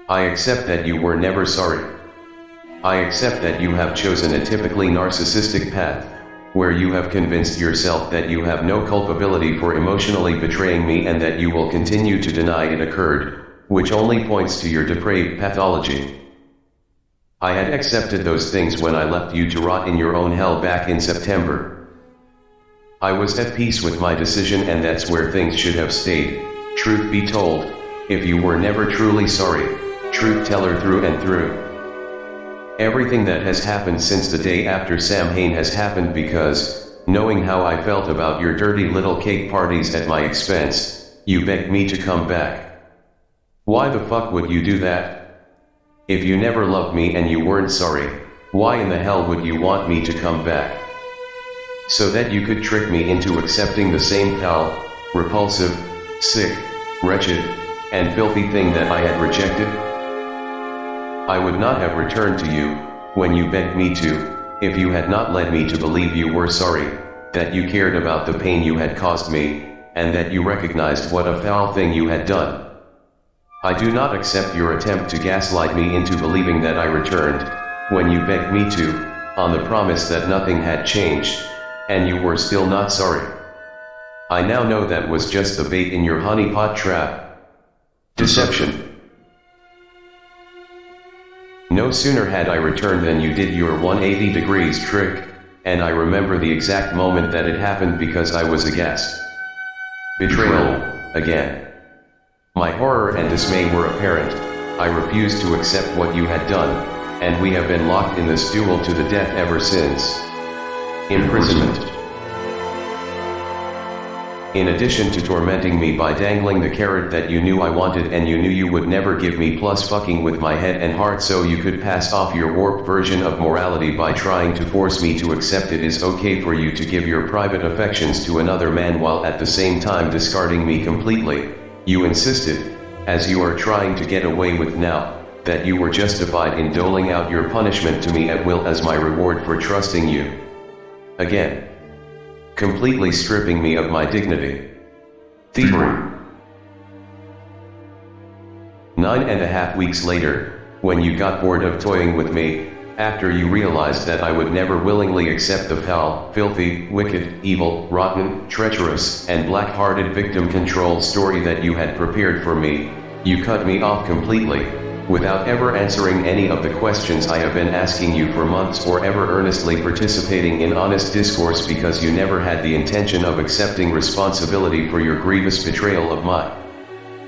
I accept that you were never sorry. I accept that you have chosen a typically narcissistic path, where you have convinced yourself that you have no culpability for emotionally betraying me and that you will continue to deny it occurred, which only points to your depraved pathology. I had accepted those things when I left you to rot in your own hell back in September. I was at peace with my decision, and that's where things should have stayed. Truth be told, if you were never truly sorry, truth teller through and through. Everything that has happened since the day after Sam Hain has happened because, knowing how I felt about your dirty little cake parties at my expense, you begged me to come back. Why the fuck would you do that? If you never loved me and you weren't sorry, why in the hell would you want me to come back? So that you could trick me into accepting the same foul, repulsive, sick, wretched, and filthy thing that I had rejected? I would not have returned to you, when you begged me to, if you had not led me to believe you were sorry, that you cared about the pain you had caused me, and that you recognized what a foul thing you had done. I do not accept your attempt to gaslight me into believing that I returned, when you begged me to, on the promise that nothing had changed, and you were still not sorry. I now know that was just the bait in your honeypot trap. Deception. No sooner had I returned than you did your 180 degrees trick, and I remember the exact moment that it happened because I was aghast. Betrayal, again. My horror and dismay were apparent. I refused to accept what you had done, and we have been locked in this duel to the death ever since. Imprisonment. In addition to tormenting me by dangling the carrot that you knew I wanted and you knew you would never give me, plus fucking with my head and heart so you could pass off your warped version of morality by trying to force me to accept it is okay for you to give your private affections to another man while at the same time discarding me completely, you insisted, as you are trying to get away with now, that you were justified in doling out your punishment to me at will as my reward for trusting you. Again. Completely stripping me of my dignity. Thievery. 9.5 weeks later, when you got bored of toying with me, after you realized that I would never willingly accept the foul, filthy, wicked, evil, rotten, treacherous, and black-hearted victim control story that you had prepared for me, you cut me off completely, without ever answering any of the questions I have been asking you for months or ever earnestly participating in honest discourse because you never had the intention of accepting responsibility for your grievous betrayal of my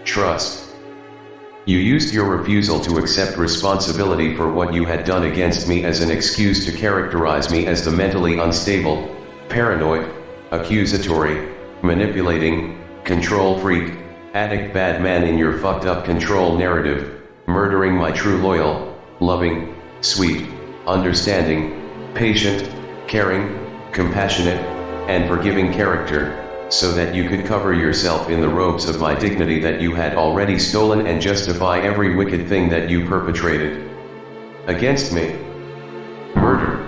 trust. You used your refusal to accept responsibility for what you had done against me as an excuse to characterize me as the mentally unstable, paranoid, accusatory, manipulating, control freak, addict bad man in your fucked up control narrative, murdering my true loyal, loving, sweet, understanding, patient, caring, compassionate, and forgiving character, so that you could cover yourself in the robes of my dignity that you had already stolen and justify every wicked thing that you perpetrated against me. Murder.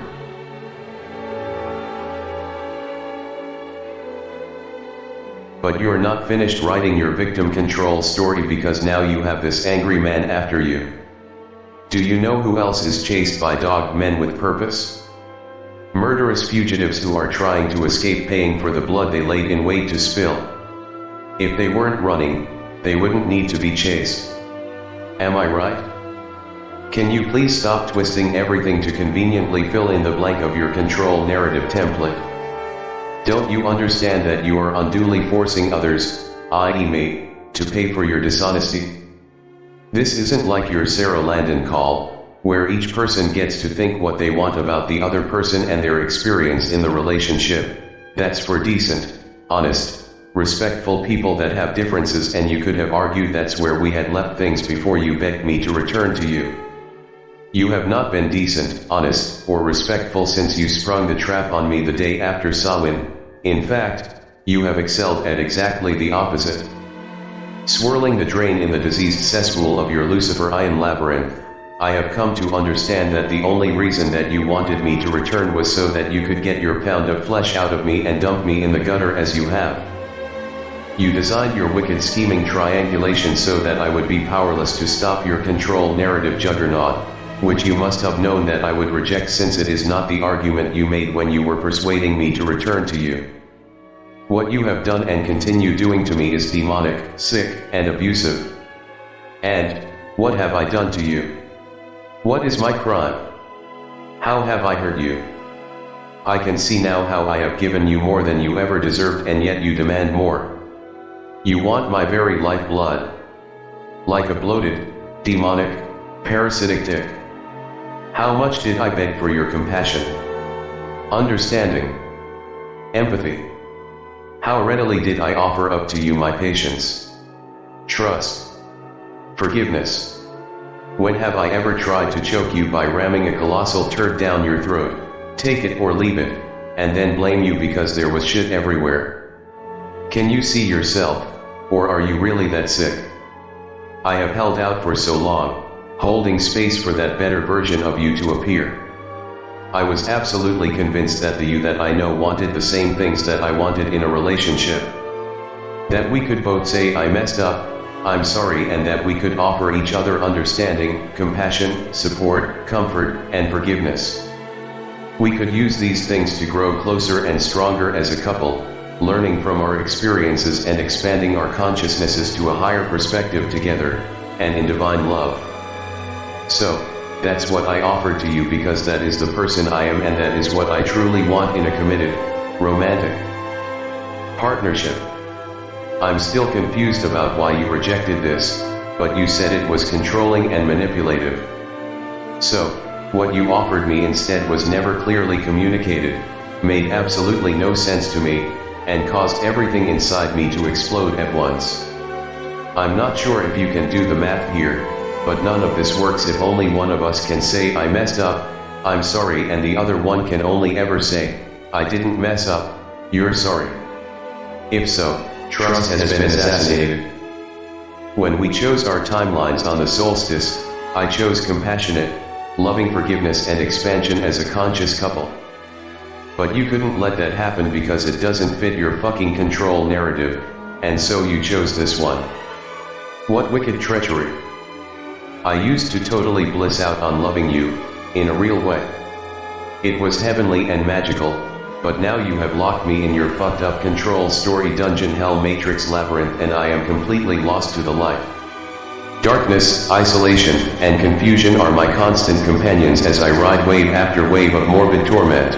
But you're not finished writing your victim control story because now you have this angry man after you. Do you know who else is chased by dogged men with purpose? Murderous fugitives who are trying to escape paying for the blood they laid in wait to spill. If they weren't running, they wouldn't need to be chased. Am I right? Can you please stop twisting everything to conveniently fill in the blank of your control narrative template? Don't you understand that you are unduly forcing others, i.e. me, to pay for your dishonesty? This isn't like your Sarah Landon call, where each person gets to think what they want about the other person and their experience in the relationship. That's for decent, honest, respectful people that have differences, and you could have argued that's where we had left things before you begged me to return to you. You have not been decent, honest, or respectful since you sprung the trap on me the day after Samhain. In fact, you have excelled at exactly the opposite. Swirling the drain in the diseased cesspool of your Luciferian labyrinth, I have come to understand that the only reason that you wanted me to return was so that you could get your pound of flesh out of me and dump me in the gutter as you have. You designed your wicked scheming triangulation so that I would be powerless to stop your control narrative juggernaut, which you must have known that I would reject since it is not the argument you made when you were persuading me to return to you. What you have done and continue doing to me is demonic, sick, and abusive. And, what have I done to you? What is my crime? How have I hurt you? I can see now how I have given you more than you ever deserved, and yet you demand more. You want my very lifeblood. Like a bloated, demonic, parasitic dick. How much did I beg for your compassion? Understanding? Empathy? How readily did I offer up to you my patience? Trust? Forgiveness? When have I ever tried to choke you by ramming a colossal turd down your throat, take it or leave it, and then blame you because there was shit everywhere? Can you see yourself, or are you really that sick? I have held out for so long, holding space for that better version of you to appear. I was absolutely convinced that the you that I know wanted the same things that I wanted in a relationship. That we could both say I messed up, I'm sorry, and that we could offer each other understanding, compassion, support, comfort, and forgiveness. We could use these things to grow closer and stronger as a couple, learning from our experiences and expanding our consciousnesses to a higher perspective together, and in divine love. So, that's what I offer to you because that is the person I am, and that is what I truly want in a committed, romantic partnership. I'm still confused about why you rejected this, but you said it was controlling and manipulative. So, what you offered me instead was never clearly communicated, made absolutely no sense to me, and caused everything inside me to explode at once. I'm not sure if you can do the math here, but none of this works if only one of us can say I messed up, I'm sorry, and the other one can only ever say, I didn't mess up, you're sorry. If so, trust has been assassinated. When we chose our timelines on the solstice, I chose compassionate, loving forgiveness and expansion as a conscious couple. But you couldn't let that happen because it doesn't fit your fucking control narrative, and so you chose this one. What wicked treachery. I used to totally bliss out on loving you, in a real way. It was heavenly and magical, but now you have locked me in your fucked up control story dungeon hell matrix labyrinth, and I am completely lost to the light. Darkness, isolation, and confusion are my constant companions as I ride wave after wave of morbid torment.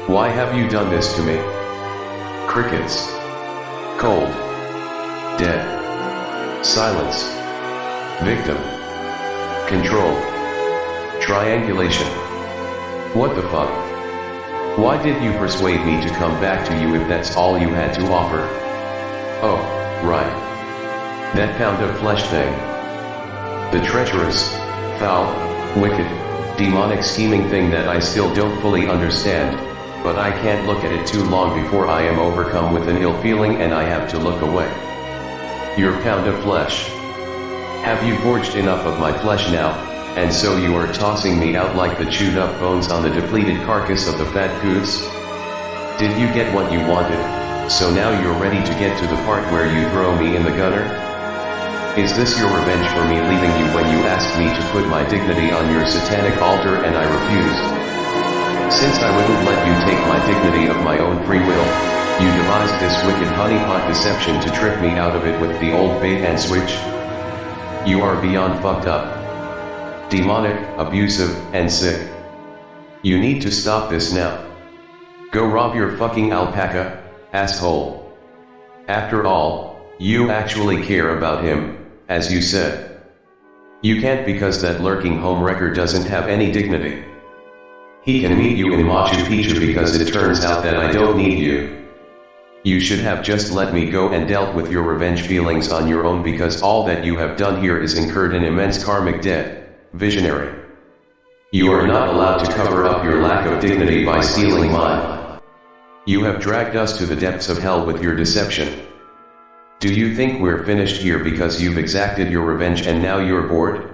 Why have you done this to me? Crickets. Cold. Dead. Silence. Victim. Control. Triangulation. What the fuck? Why did you persuade me to come back to you if that's all you had to offer? Oh, right. That pound of flesh thing. The treacherous, foul, wicked, demonic scheming thing that I still don't fully understand, but I can't look at it too long before I am overcome with an ill feeling and I have to look away. Your pound of flesh. Have you gorged enough of my flesh now, and so you are tossing me out like the chewed up bones on the depleted carcass of the fat goose? Did you get what you wanted, so now you're ready to get to the part where you throw me in the gutter? Is this your revenge for me leaving you when you asked me to put my dignity on your satanic altar and I refused? Since I wouldn't let you take my dignity of my own free will, you devised this wicked honeypot deception to trick me out of it with the old bait and switch? You are beyond fucked up. Demonic, abusive, and sick. You need to stop this now. Go rob your fucking alpaca, asshole. After all, you actually care about him, as you said. You can't because that lurking homewrecker doesn't have any dignity. He can meet you in Machu Picchu because it turns out that I don't need you. You should have just let me go and dealt with your revenge feelings on your own because all that you have done here is incurred an immense karmic debt. Visionary. You are not allowed to cover up your lack of dignity by stealing mine. You have dragged us to the depths of hell with your deception. Do you think we're finished here because you've exacted your revenge and now you're bored?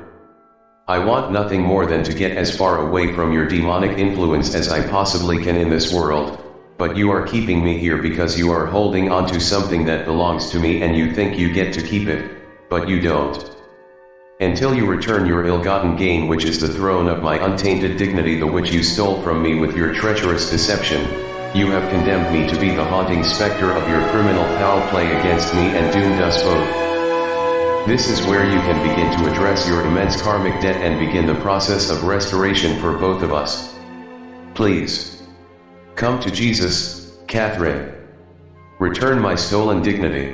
I want nothing more than to get as far away from your demonic influence as I possibly can in this world, but you are keeping me here because you are holding on to something that belongs to me and you think you get to keep it, but you don't. Until you return your ill-gotten gain, which is the throne of my untainted dignity, the which you stole from me with your treacherous deception, you have condemned me to be the haunting specter of your criminal foul play against me and doomed us both. This is where you can begin to address your immense karmic debt and begin the process of restoration for both of us. Please. Come to Jesus, Kathryn. Return my stolen dignity.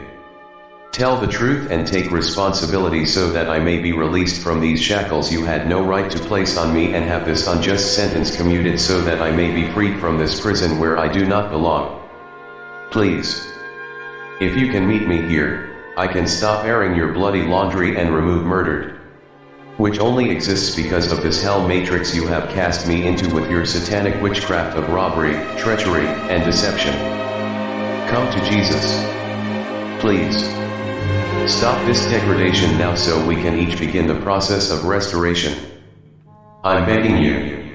Tell the truth and take responsibility so that I may be released from these shackles you had no right to place on me, and have this unjust sentence commuted so that I may be freed from this prison where I do not belong. Please. If you can meet me here, I can stop airing your bloody laundry and remove murdered, which only exists because of this hell matrix you have cast me into with your satanic witchcraft of robbery, treachery, and deception. Come to Jesus. Please. Stop this degradation now so we can each begin the process of restoration. I'm begging you.